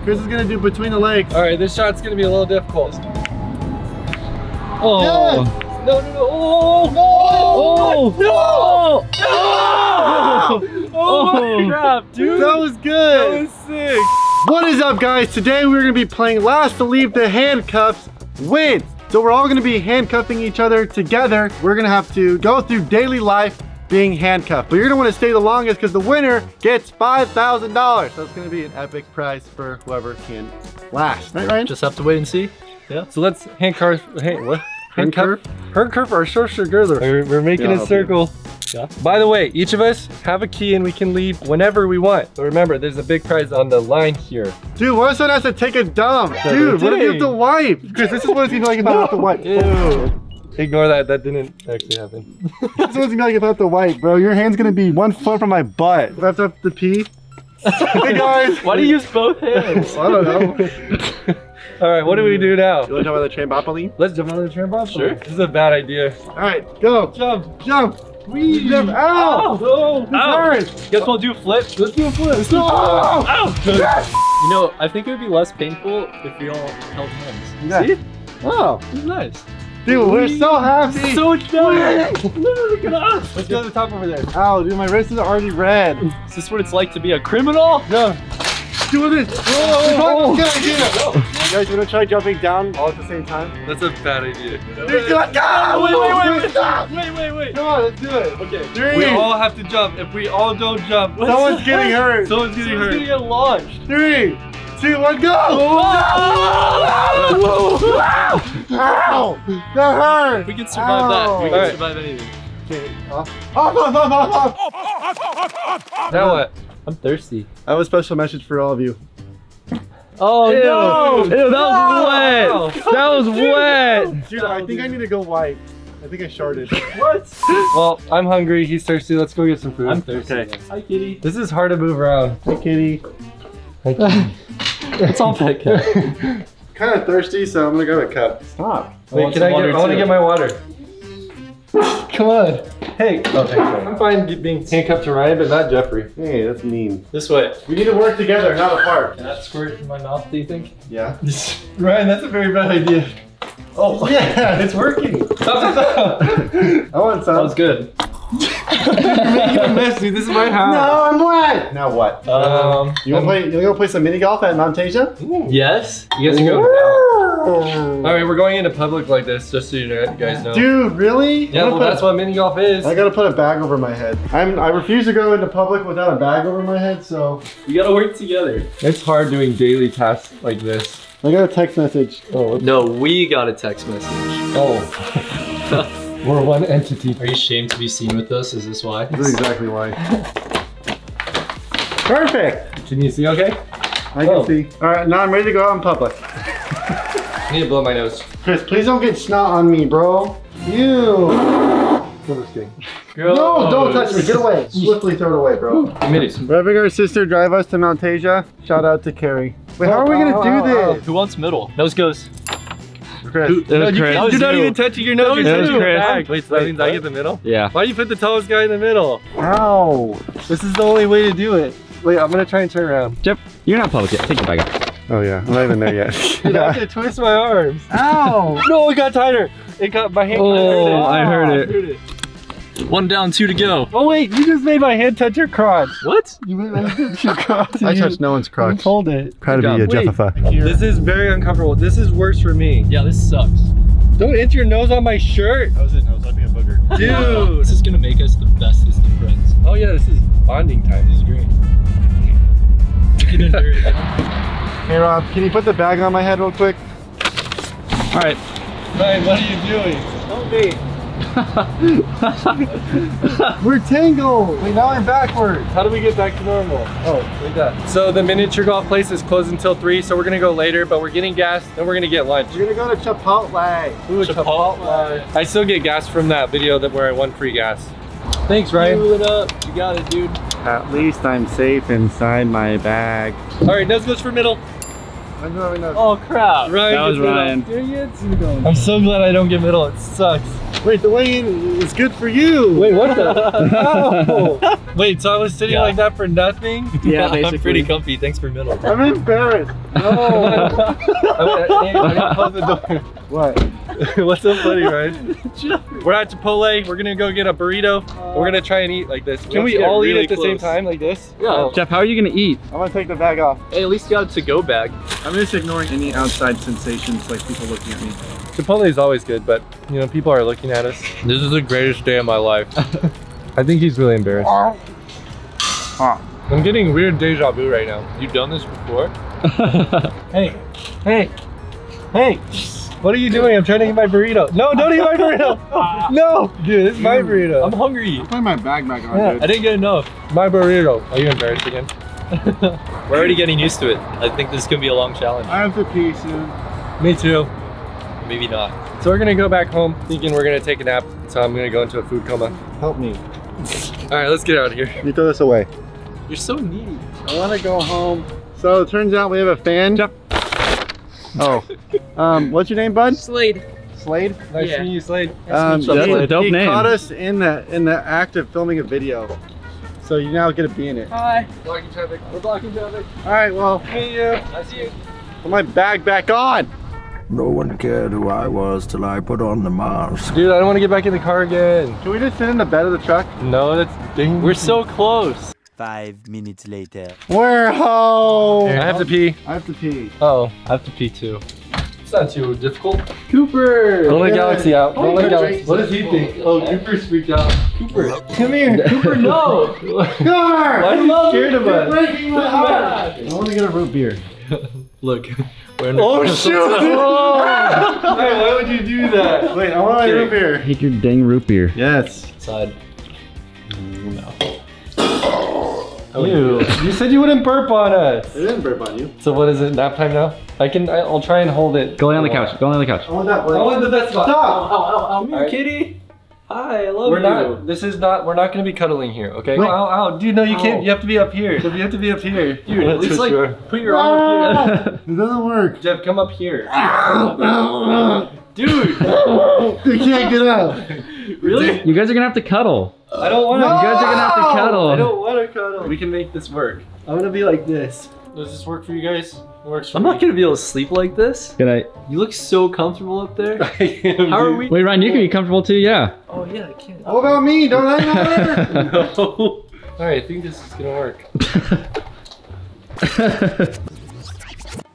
Chris is gonna do between the legs. All right, this shot's gonna be a little difficult. Oh. Yes. No. Oh. No. Oh my crap, dude. That was good. That was sick. What is up, guys? Today we're gonna be playing Last to Leave the Handcuffs wins. So we're all gonna be handcuffing each other together. We're gonna have to go through daily life being handcuffed. But you're gonna wanna stay the longest because the winner gets $5,000. So it's gonna be an epic prize for whoever can last. Right, Ryan? Just have to wait and see. Yeah. So let's handcuff. What? Handcuff? Handcuff our together. We're making a circle. Yeah. By the way, each of us have a key and we can leave whenever we want. But remember, there's a big prize on the line here. Dude, what if someone has to take a dump? Dude, what if you have to wipe? Because this is what it's gonna be like if I have to wipe. Ew. Ignore that. That didn't actually happen. This is what it's gonna be like if I have to wipe, bro. Your hand's gonna be 1 foot from my butt. If I have to pee. Hey guys. Why do you use both hands? I don't know. All right, what do we do now? You wanna jump on the trampoline? Let's jump on the trampoline. Sure. This is a bad idea. All right, go. Jump. Jump. Wee. Jump. Ow. Oh, This hurts. Guess we'll do a flip. Let's do a flip. Let's do a flip. Oh. Yes. You know, I think it would be less painful if we all held hands. Yeah. See? Wow. This is nice. Dude, we're so happy. So much better. Look at us. Let's go to the top over there. Ow, dude, my wrist is already red. Is this what it's like to be a criminal? No. Do this. Oh. Good idea. You guys wanna try jumping down all at the same time? That's a bad idea. Dude, go. Wait. Stop. Wait. Come on, let's do it. Okay. 3. We all have to jump. If we all don't jump, Someone's getting hurt. someone's getting hurt. Gonna get launched. 3, 2, 1, go! Ow! That hurt! We can survive that. We can Alright. survive anything. Okay, off. Now what? I'm thirsty. I have a special message for all of you. Oh Ew. no! Ew, that was wet! That was wet! Dude, I think I need to go wipe. I think I sharded. What? Well, I'm hungry, he's thirsty, let's go get some food. I'm thirsty. Okay. Hi, kitty. This is hard to move around. Hey, kitty. It's all pet cat. Kind of thirsty, so I'm gonna grab a cup. Stop. Wait, can I want to get my water. Come on. Hey, I'm fine being handcuffed to Ryan, but not Jeffrey. Hey, that's mean. This way. We need to work together, not apart. Can that squirt in my mouth, do you think? Yeah. Ryan, that's a very bad idea. Oh, yeah, it's working. Stop. I want some. That was good. You're making a mess, dude. This is my house. No, I'm wet. Now what? You wanna go play some mini golf at Montasia? Yes. You guys can go now. All right, we're going into public like this, just so you guys know. Dude, really? Yeah, well, that's what mini golf is. I gotta put a bag over my head. I refuse to go into public without a bag over my head, so. We gotta work together. It's hard doing daily tasks like this. I got a text message. Oh. No, we got a text message. Oh. We're one entity. Are you ashamed to be seen with us? Is this why? This is exactly why. Perfect! Can you see okay? I can see. All right, now I'm ready to go out in public. I need to blow my nose. Chris, please don't get snot on me, bro. Ew. I'm just kidding. No, don't touch me. Get away. Swiftly throw it away, bro. We're having our sister drive us to Mount Asia. Shout out to Carrie. Wait, how are we gonna do this? Who wants middle? Nose goes. Chris. You're not even touching your nose. You're touching Chris. the bag. Wait, so that means I get the middle? Yeah. Why do you put the tallest guy in the middle? Ow. This is the only way to do it. Wait, I'm gonna try and turn around. Jeff, you're not public yet. Take your bag out. Oh yeah, I'm not even there yet. Dude, I have to twist my arms. Ow. No, it got tighter. It got my hand. Oh, I heard it. 1 down, 2 to go. Oh wait, you just made my hand touch your crotch. What? You made my hand touch your crotch. I touched no one's You crotch. pulled it. Proud to be a Wait. Jeffifa. This is very uncomfortable. This is worse for me. Yeah, this sucks. Don't hit your nose on my shirt. I was being a booger. Dude. This is gonna make us the bestest of friends. Oh yeah, this is bonding time. This is great. We can endure it. Hey Rob, can you put the bag on my head real quick? All right. Ryan, what are you doing? Help me. We're tangled. Wait, now I'm backwards. How do we get back to normal? Oh, like that. So the miniature golf place is closed until 3, so we're gonna go later, but we're getting gas, then we're gonna get lunch. We're gonna go to Chipotle. Ooh, Chipotle. I still get gas from that video where I won free gas. Thanks, Ryan. Fuel it up. You got it, dude. At least I'm safe inside my bag. All right, nose goes for middle. I know, I know. Oh crap. Ryan That was gets Ryan. middle. I'm so glad I don't get middle. It sucks. Wait, the weigh-in is good for you. Wait, what the? Ow. Wait, so I was sitting like that for nothing? Yeah, I'm basically. pretty comfy. Thanks for middle. I'm embarrassed. No. I didn't close the door. What? What's so funny, Ryan? We're at Chipotle. We're gonna go get a burrito. We're gonna try and eat like this. Can we all eat at the same time like this? Yeah. Jeff, how are you gonna eat? I'm gonna take the bag off. Hey, at least you got a to-go bag. I'm just ignoring any outside sensations like people looking at me. Chipotle is always good, but you know, people are looking at us. This is the greatest day of my life. I think he's really embarrassed. I'm getting weird deja vu right now. You done this before? Hey, hey, hey. What are you doing? I'm trying to eat my burrito. No, don't eat my burrito. No, dude, this is my burrito. I'm hungry. Put my bag back on, Yeah. dude. I didn't get enough. My burrito. Are you embarrassed again? We're already getting used to it. I think this is gonna be a long challenge. I have to pee soon. Me too. Maybe not. So we're gonna go back home thinking we're gonna take a nap. So I'm gonna go into a food coma. Help me. All right, let's get out of here. You throw this away. You're so needy. I want to go home. So it turns out we have a fan. Jeff. Oh. What's your name, bud? Slade. Slade? Nice Yeah. meeting you, Slade. That's a dope he name. caught us in the act of filming a video. So you now get to be in it. Hi. Blocking traffic. We're blocking traffic. All right, well, See you. I see you. put my bag back on. No one cared who I was till I put on the mask. Dude, I don't want to get back in the car again. Can we just sit in the bed of the truck? No, that's dangerous. We're so close. 5 minutes later. We're home. I have to pee. I have to pee. Oh, I have to pee too. it's not too difficult. Cooper! Don't let Yeah. Galaxy out. Don't let Cooper Galaxy. drinks. What does he think? Oh, Cooper's freaked out. Cooper, Come here. Cooper, no! Car! why are you scared of You're us? breaking my heart. I want to get a root beer. Look, we're in Oh shoot! Oh. Hey, why would you do that? Wait, I want my root beer. Take your dang root beer. Yes. Side. Ew. You said you wouldn't burp on us. It didn't burp on you. So what is it? Nap time now? I'll try and hold it. Go lay on the couch. Go lay on the couch. I want that I one. want the best spot. Stop! Come here, Alright. kitty. Hi, I love We're you. not. This is not. We're not gonna be cuddling here. Okay? Wait. Ow, dude. No, you can't. You have to be up here. You have to be up here, Dude, at least like put your arm up here. It doesn't work. Jeff, come up here. Dude, You can't get up. really? You guys are gonna have to cuddle. I don't want to. No! You guys are gonna have to cuddle. I don't want to cuddle. We can make this work. I'm gonna be like this. Does this work for you guys? It works for I'm me. not gonna be able to sleep like this. Good night. You look so comfortable up there. I am, How are dude. we? Wait, Ryan, you can be comfortable too. Yeah. Oh yeah, I can't. What about me? Don't I matter? No. All right, I think this is gonna work.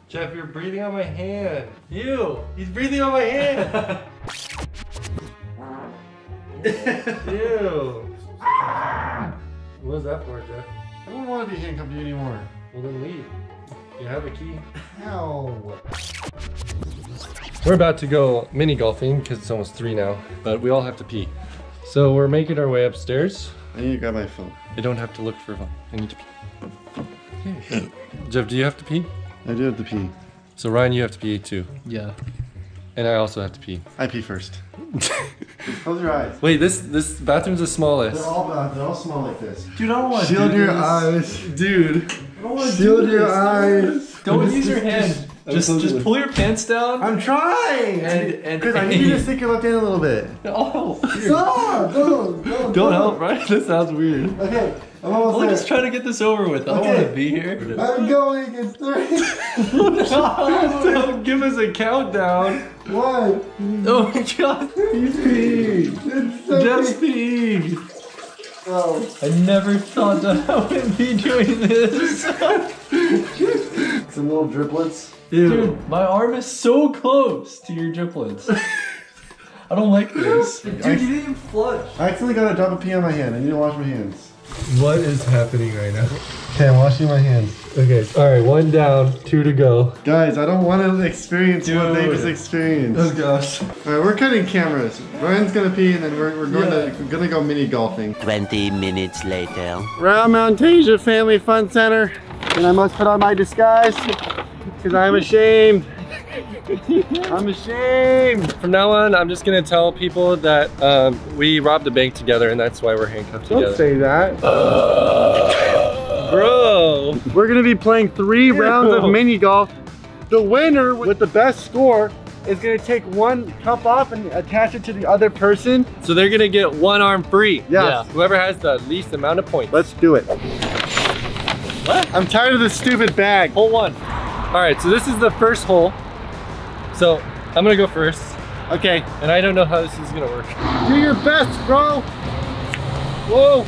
Jeff, you're breathing on my hand. Ew, he's breathing on my hand. Ew. What was that for, Jeff? I don't want to be handcuffed anymore. Well, then leave. You have a key. No. We're about to go mini golfing because it's almost 3 now, but we all have to pee. So we're making our way upstairs. I need to grab my phone. I don't have to look for one. I need to pee. Okay. Jeff, do you have to pee? I do have to pee. So Ryan, you have to pee too. Yeah. And I also have to pee. I pee first. Close your eyes. Wait, this bathroom's the smallest. They're all small like this. Dude, I don't want to. Shield your eyes. Dude. Shield your eyes. Don't use your hand. Just pull your pants down. I'm trying. And Because I need you to stick your left hand a little bit. Oh. Stop! Don't help, right? That sounds weird. Okay, I'm almost I'm there. just trying to get this over with. I don't Okay. want to be here. I'm going in 3, Don't give us a countdown. 1. Oh my god. He's peeing. It's so Just big. peeing. Oh. I never thought that I would be doing this. Some little driplets. Dude, my arm is so close to your driplets. I don't like this. Dude, you didn't even flush. I accidentally got a drop of pee on my hand. I need to wash my hands. What is happening right now? Okay, I'm washing my hands. Okay, all right, 1 down, 2 to go. Guys, I don't want to experience what they Dude. just experienced. Oh gosh. All right, we're cutting cameras. Ryan's gonna pee, and then we're gonna go mini golfing. 20 minutes later. Round Mount Asia Family Fun Center, and I must put on my disguise because I'm ashamed. I'm ashamed. From now on, I'm just gonna tell people that we robbed a bank together, and that's why we're handcuffed together. Don't say that. Bro. We're gonna be playing 3 rounds of mini golf The winner with the best score is gonna take one cup off and attach it to the other person. So they're gonna get one arm free. Yes. Yeah. Whoever has the least amount of points. Let's do it. What? I'm tired of this stupid bag. Hole 1. All right, so this is the first hole. So I'm gonna go first. Okay. And I don't know how this is gonna work. Do your best, bro. Whoa.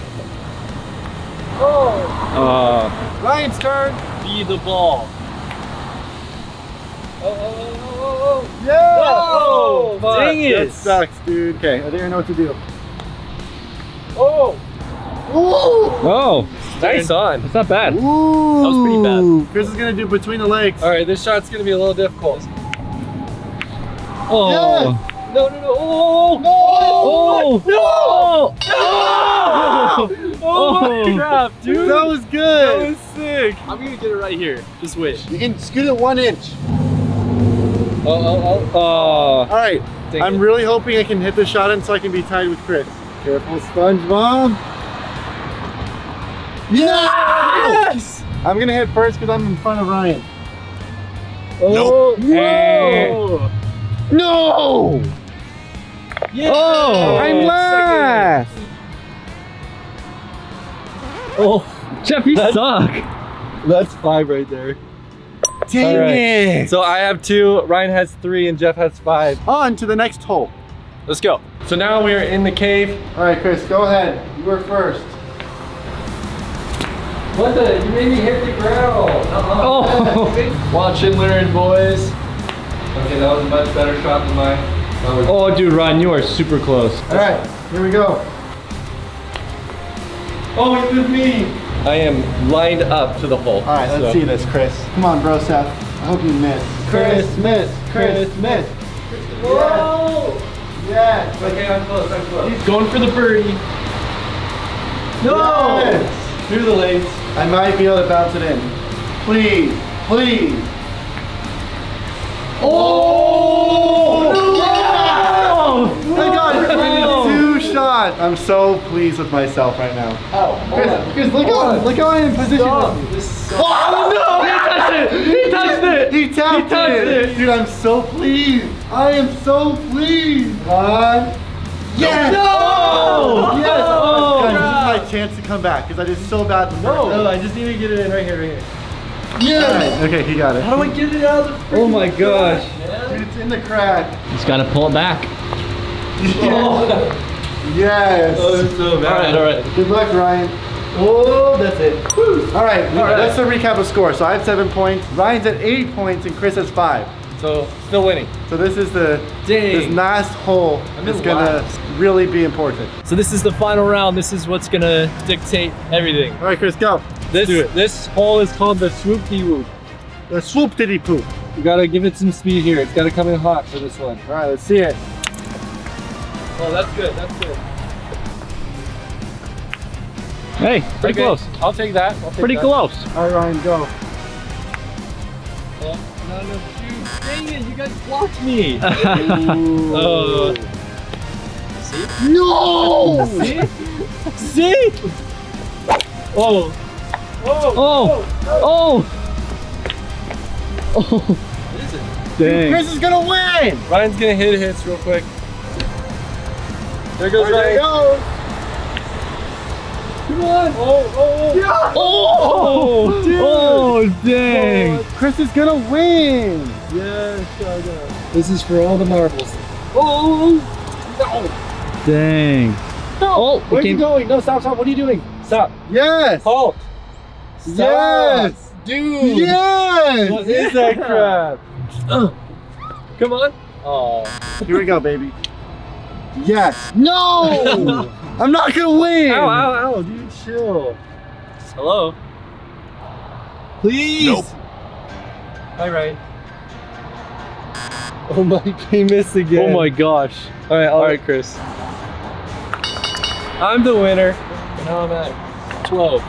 Oh. Ryan's turn. Be the ball. Yeah. Oh, fuck. dang it. That sucks, dude. Okay, I think I know what to do. Oh. Oh. Nice on. It's not bad. Ooh. That was pretty bad. Chris is gonna do between the legs. All right, this shot's gonna be a little difficult. Oh. Yeah. No, no, no. Oh, No. oh my crap, dude. That was That good. was sick. I'm gonna get it right here. Just wait. You can scoot it 1 inch. Oh. All right. Dang I'm it. really hoping I can hit the shot in so I can be tied with Chris. Careful, SpongeBob. Yes! I'm gonna hit first because I'm in front of Ryan. Oh, Hey. No! Yeah. Oh, I'm last. Oh, Jeff, you suck. that's 5 right there. Dang All right. it! So I have 2, Ryan has 3, and Jeff has 5. On to the next hole. Let's go. So now we are in the cave. All right, Chris, go ahead. You were first. What the? You made me hit the ground. Oh. Watch and learn, boys. Okay, that was a much better shot than mine. That was Oh, dude, Ryan, you are super close. All right, here we go. Oh, it's with me. I am lined up to the hole. All right, let's see this, Chris. Come on, bro, Seth. I hope you miss. Chris, miss. Chris, miss. Whoa! Yes. Okay, I'm close. I'm close. He's going for the birdie. No! Yes. Through the legs. I might be able to bounce it in. Please, please. Oh! I got it. 2 shots. I'm so pleased with myself right now. Oh, Chris, look how I'm in position. Oh no! He touched it! He tapped it. Dude, I'm so pleased. I am so pleased. One. Yes! No! Yes! Oh, Guys, this crap. is my chance to come back because I did so bad the first No, time. I just need to get it in right here, right here. Yes! Okay, he got it. How do I get it out of the Oh my gosh. Dude, it's in the crack. Just gotta pull it back. Yes! Oh, it's so bad. All right. Good luck, Ryan. Oh, that's it. All right, right. let's recap the score. So I have 7 points, Ryan's at 8 points, and Chris has 5. So, still winning. So this is this Dang. last hole I'm is in gonna last. really be important. So this is the final round. This is what's gonna dictate everything. All right, Chris, go. This hole is called the swoop-de-whoop. The swoop diddy poop. You gotta give it some speed here. It's gotta come in hot for this one. All right, let's see it. Oh, that's good. That's good. Hey, pretty Okay, close. I'll take that. Pretty close. All right, Ryan, go. Oh, no, shoot. Dang it, you guys blocked me. Ooh. See? No! See? See? Oh. Oh. Oh. Oh. What is it? Dang. Chris is gonna win! Ryan's gonna hit hits real quick. There goes There Ryan. you go. Come on. Oh. Yeah. Oh. Dude. Oh, dang. Chris is gonna win! Yes, this is for all the marbles. Oh. No. Dang. Oh, it Where's he came- going? No, stop. What are you doing? Stop. Yes! Halt. Stop. Yes! Dude. Yes! What is that crap? Come on. Oh. Here we go, baby. Yes! No! I'm not gonna win! Ow, dude, chill. Hello? Please! Nope. Hi, Ryan. Oh my, he missed again. Oh my gosh. All right, Chris. I'm the winner. And now I'm at 12.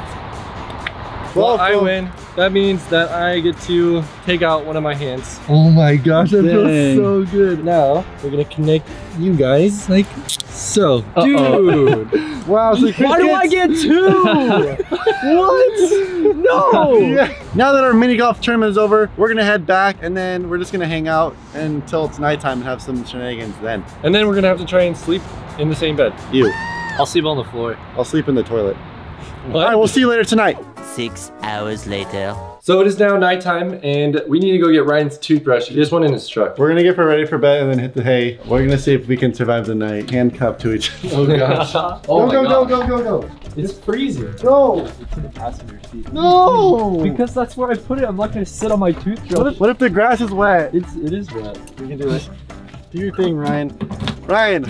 Well, I win. that means that I get to take out one of my hands. Oh my gosh, that feels so good. Now, we're gonna connect you guys like so. Dude! Wow, so Why do I get 2? What? No! Yeah. Now that our mini golf tournament is over, we're gonna head back and then we're just gonna hang out until it's nighttime and have some shenanigans then. And then we're gonna have to try and sleep in the same bed. You. I'll sleep on the floor. I'll sleep in the toilet. What? All right, we'll see you later tonight. 6 hours later. So it is now nighttime and we need to go get Ryan's toothbrush. He just went in his truck. We're gonna get her ready for bed and then hit the hay. We're gonna see if we can survive the night handcuffed to each other. Oh gosh. Oh Go. It's freezing. Go. It's in the passenger seat. No. Because that's where I put it. I'm not gonna sit on my toothbrush. What if the grass is wet? It is wet. We can do it. Do your thing, Ryan. Ryan!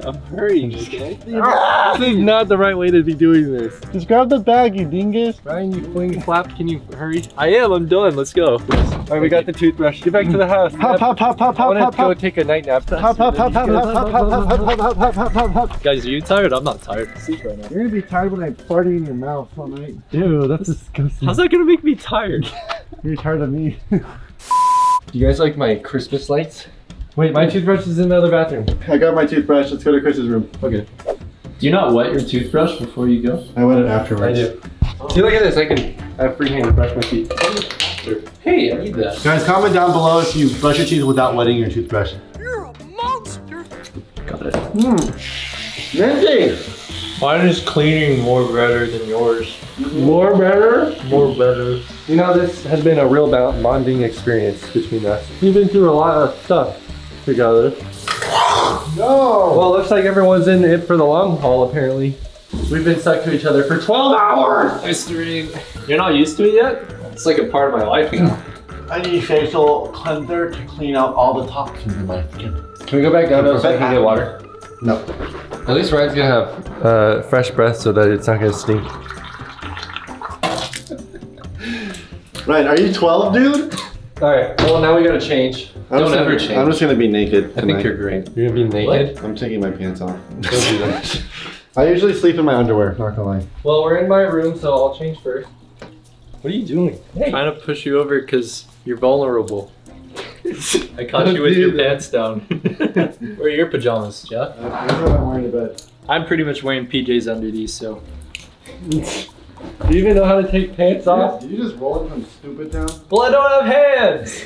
I'm hurrying, okay? This is not the right way to be doing this. Just grab the bag, you dingus. Ryan, you fling flap, can you hurry? I am. I'm done. Let's go. All right, we got the toothbrush. Get back to the house. Hop. I want to go take a night nap. Hop. Guys, are you tired? I'm not tired. I sleep right now. You're gonna be tired when I fart in your mouth all night. Ew, that's disgusting. How's that gonna make me tired? You're tired of me. Do you guys like my Christmas lights? Wait, my toothbrush is in the other bathroom. I got my toothbrush. Let's go to Chris's room. Okay. Do you not wet your toothbrush before you go? I wet it afterwards. I do. See, look at this. I have free hand to brush my teeth. Hey, I need that. Guys, comment down below if you brush your teeth without wetting your toothbrush. You're a monster. Got it. Dangie! Mine is cleaning more better than yours. More better? More better. You know, this has been a real bonding experience between us. We've been through a lot of stuff together. No! Well, looks like everyone's in it for the long haul, apparently. We've been stuck to each other for 12 hours! Mystery. You're not used to it yet? It's like a part of my life now. I need facial cleanser to clean out all the toxins in my skin. Can we go back down so I can get water? No. At least Ryan's gonna have fresh breath so that it's not gonna stink. Ryan, are you 12, dude? Alright, well now we gotta change. Don't ever change. I'm just gonna be naked tonight. I think you're great. You're gonna be naked? I'm taking my pants off. Don't do that. I usually sleep in my underwear, not gonna lie. Well, we're in my room, so I'll change first. What are you doing? Hey. Trying to push you over because you're vulnerable. I caught you with your pants down. Where are your pajamas, Jeff? That's what I'm wearing to bed. I'm pretty much wearing PJs under these, so. Do you even know how to take pants off? Did you just roll it from stupid town? Well, I don't have hands!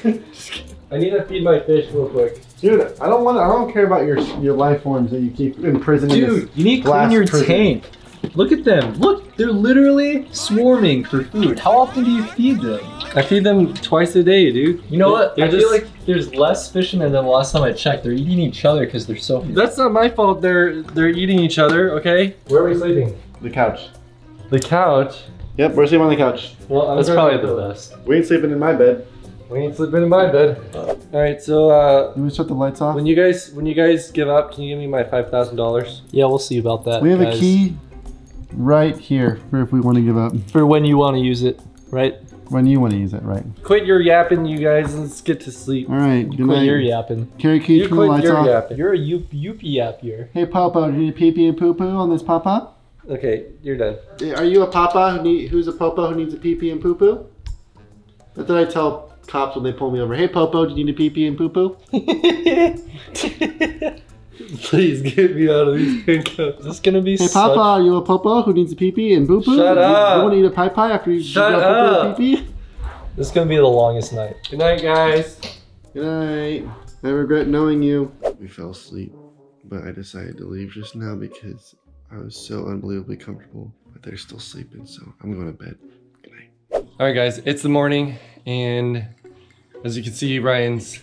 I need to feed my fish real quick. Dude, I don't care about your life forms that you keep imprisoning. Dude, you need to clean your tank. Look at them. Look, they're literally swarming for food. How often do you feed them? I feed them twice a day, dude. You know what? I They're feel like there's less fish in them than the last time I checked. They're eating each other because they're so. That's not my fault. They're eating each other, okay? Where are we sleeping? The couch. The couch? Yep, we're sleeping on the couch. Well, That's probably the best. We ain't sleeping in my bed. We ain't sleeping in my bed. All right, so Can we shut the lights off? when you guys give up, can you give me my $5,000? Yeah, we'll see about that. We have guys. a key right here for if we want to give up. For when you want to use it, right? When you want to use it, right? Quit your yapping, you guys. Let's get to sleep. All right, good Quit night. your yapping. Carrie, can you turn the quit lights your off? yapping. You're a youpy yap here. Hey, Papa, do you need pee pee and poo poo on this Papa? Okay, you're done. Are you a Papa who's a Popo who needs a pee pee and poo poo? That's what I tell cops when they pull me over. Hey, Popo, do you need a pee pee and poo poo? Please get me out of these handcuffs. This is gonna be Hey, Papa, are you a Popo who needs a pee pee and poo poo? Shut up. You want to eat a pie pie after you Shut got up. poo poo and pee pee? This is gonna be the longest night. Good night, guys. Good night. I regret knowing you. We fell asleep, but I decided to leave just now because I was so unbelievably comfortable. But they're still sleeping, so I'm going to bed. Good night. All right, guys, it's the morning, and as you can see, Ryan's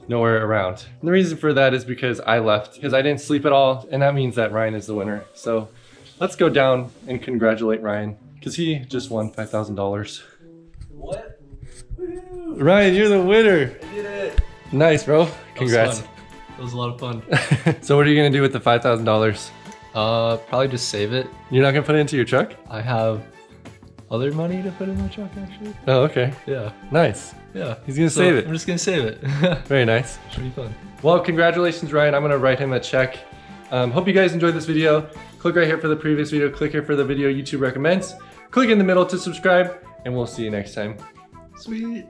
nowhere around. And the reason for that is because I left, because I didn't sleep at all, and that means that Ryan is the winner. So let's go down and congratulate Ryan, because he just won $5,000. What? Ryan, you're the winner. I did it. Nice, bro. Congrats. That was a lot of fun. So what are you gonna do with the $5,000? Probably just save it. You're not gonna put it into your truck? I have other money to put in my truck, actually. Oh, okay. Yeah. Nice. Yeah. He's gonna save it. I'm just gonna save it. Very nice. Should be fun. Well, congratulations, Ryan. I'm gonna write him a check. Hope you guys enjoyed this video. Click right here for the previous video. Click here for the video YouTube recommends. Click in the middle to subscribe. and we'll see you next time. Sweet.